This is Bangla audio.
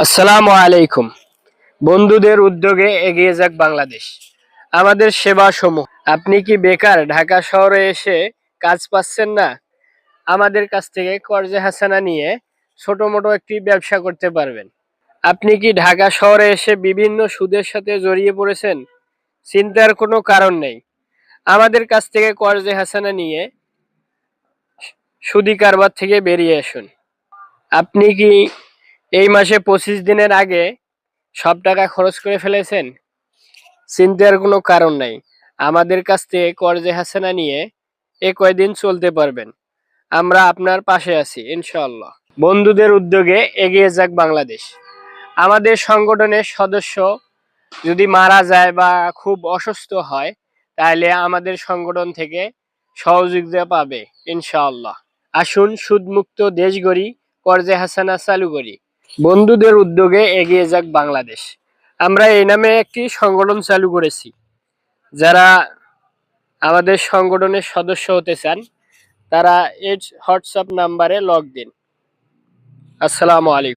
আসসালামু আলাইকুম। বন্ধুদের উদ্যোগে এগিয়ে যাক বাংলাদেশ। আমাদের সেবা সমূহ। আপনি কি বেকার, ঢাকা শহরে এসে কাজ পাচ্ছেন না? আমাদের কাছ থেকে কর্জে হাসানা নিয়ে ছোট মোটো একটি ব্যবসা করতে পারবেন। আপনি কি ঢাকা শহরে এসে বিভিন্ন সুদের সাথে জড়িয়ে পড়েছেন? চিন্তার কোনো কারণ নেই। আমাদের কাছ থেকে কর্জে হাসানা নিয়ে সুদি কারবার থেকে বেরিয়ে আসুন। আপনি কি এই মাসে 25 দিনের আগে সব টাকা খরচ করে ফেলেছেন? চিন্তার কোনো কারণ নাই। আমাদের কাছ থেকে কর্জে হাসানা নিয়ে কয়দিন চলতে পারবেন। আমরা আপনার পাশে আছি ইনশাআল্লাহ। বন্ধুদের উদ্যোগে এগিয়ে যাক বাংলাদেশ। আমাদের সংগঠনের সদস্য যদি মারা যায় বা খুব অসুস্থ হয়, তাহলে আমাদের সংগঠন থেকে সহযোগিতা পাবে ইনশাআল্লাহ। আসুন সুদমুক্ত দেশ গড়ি, কর্জে হাসানা চালু করি। বন্ধুদের উদ্যোগে এগিয়ে যাক বাংলাদেশ। আমরা এই নামে একটি সংগঠন চালু করেছি। যারা আমাদের সংগঠনের সদস্য হতে চান, তারা এই হোয়াটসঅ্যাপ নাম্বারে লগ দিন। আসসালামু আলাইকুম।